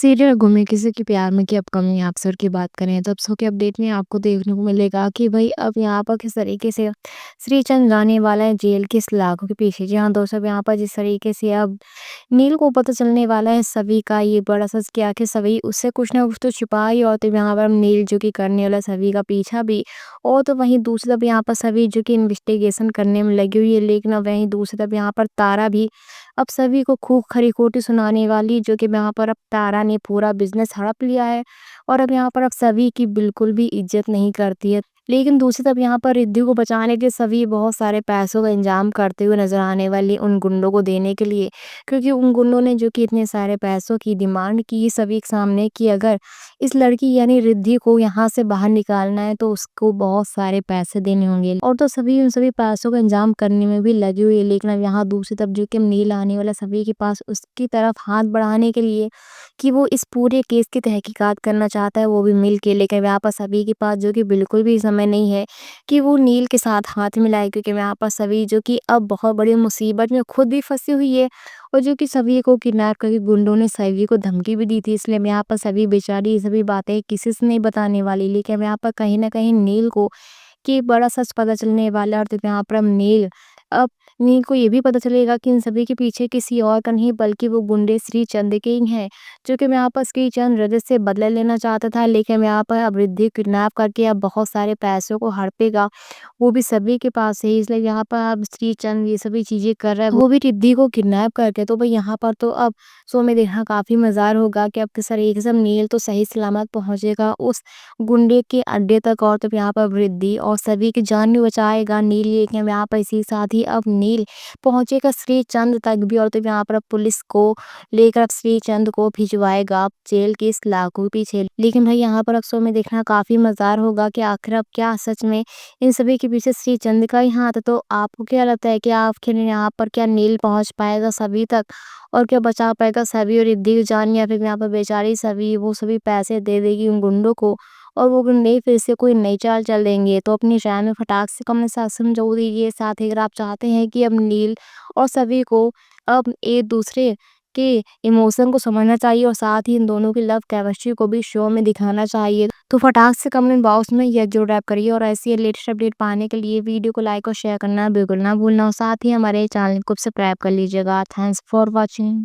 Serial गुम है किसी के प्यार में की अपकमिंग एपिसोड की बात करें तो अब शो के अपडेट में आपको देखने को मिलेगा कि भाई अब यहाँ पर किस तरीके से श्रीचंद जाने वाला है जेल के सलाखों के पीछे। जी हाँ दोस्तों, अब यहाँ पर जिस तरीके से अब नील को पता चलने वाला है सभी का ये बड़ा सच कि आखिर सभी उससे कुछ ना कुछ तो छुपा ही, और तो यहाँ पर नील जो कि करने वाला सभी का पीछा भी। और तो वहीं दूसरी तरफ यहाँ पर सभी जो कि इन्वेस्टिगेशन करने में लगी हुई है, लेकिन अब वहीं दूसरी तरफ यहाँ पर तारा भी अब सभी को खूब खरी-खोटी सुनाने वाली, जो कि यहाँ पर अब तारा ने पूरा बिज़नेस हड़प लिया है और अब यहाँ पर अब सभी की बिल्कुल भी इज़्ज़त नहीं करती है। लेकिन दूसरी तरफ यहाँ पर रिद्धि को बचाने के सभी बहुत सारे पैसों का इंतज़ाम करते हुए नज़र आने वाली उन गुंडों को देने के लिए, क्योंकि उन गुंडों ने जो कि इतने सारे पैसों की डिमांड की सभी के सामने कि अगर इस लड़की यानी रिद्धि को यहाँ से बाहर निकालना है तो उसको बहुत सारे पैसे देने होंगे, और तो सभी उन सभी पैसों का इंतज़ाम करने में भी लगी हुई है। लेकिन अब यहाँ दूसरी तरफ जो कि नील आने वाला सभी के पास उसकी तरफ हाथ बढ़ाने के लिए कि वो इस पूरे केस की तहकीकात करना चाहता है, वो भी मिल के। लेकिन यहाँ पर सभी के पास जो कि बिल्कुल भी समय नहीं है कि वो नील के साथ हाथ मिलाए, क्योंकि यहाँ पर सभी जो कि अब बहुत बड़ी मुसीबत में खुद भी फंसी हुई है, और जो कि सभी को किडनैप करके गुंडों ने सभी को धमकी भी दी थी। इसलिए मैं यहाँ पर सभी बेचारी ये सभी बातें किसी से नहीं बताने वाली, लेकिन मैं यहाँ पर कहीं ना कहीं नील को कि बड़ा सच पता चलने वाला है। और तो यहाँ पर अब नील को ये भी पता चलेगा कि इन सभी के पीछे किसी और का नहीं बल्कि वो गुंडे श्रीचंद के ही हैं, जो कि मैं यहाँ पर श्रीचंद रजत से बदला लेना चाहता था। लेकिन मैं यहाँ पर अब रिद्धि किडनैप करके अब बहुत सारे पैसों को हड़पेगा, वो भी सभी के पास है। इसलिए यहाँ पर अब श्रीचंद ये सभी चीजें कर रहा है, वो भी रिद्धि को किडनैप करके। तो भाई यहाँ पर तो अब शो में देखना काफी मजेदार होगा कि अब किस तरीके से नील तो सही सलामत पहुंचेगा उस गुंडे के अड्डे तक, और तब यहाँ पर वृद्धि और सभी की जान भी बचाएगा नील। लेकिन यहाँ पर इसी साथ ही अब नील पहुंचेगा श्रीचंद तक भी, और तब यहाँ पर पुलिस को लेकर अब श्रीचंद को भिजवाएगा जेल के सलाखों के पीछे। लेकिन भाई यहाँ पर अब शो में देखना काफी मजेदार होगा कि आखिर अब क्या सच में इन सभी के पीछे श्रीचंद का ही हाथ है। तो आपको क्या लगता है कि आखिर यहाँ पर क्या नील पहुंच पाएगा सभी तक, और क्या बचा पाएगा सभी और रिद्धि की जान, या फिर यहाँ पर बेचारी सभी वो सभी पैसे दे देगी उन गुंडों को और वो गुंडे फिर से कोई नई चाल चल देंगे। तो अपनी राय में फटाक से कमेंट सेक्शन में जरूर दीजिए। साथ ही अगर आप चाहते हैं कि अब नील और सभी को अब एक दूसरे के इमोशन को समझना चाहिए और साथ ही इन दोनों की लव केमिस्ट्री को भी शो में दिखाना चाहिए, तो फटाक से कमेंट बॉक्स में यह जरूर टाइप करिए। और ऐसी लेटेस्ट अपडेट पाने के लिए वीडियो को लाइक और शेयर करना बिल्कुल ना भूलना, और साथ ही हमारे चैनल को सब्सक्राइब कर लीजिएगा। Thanks for watching.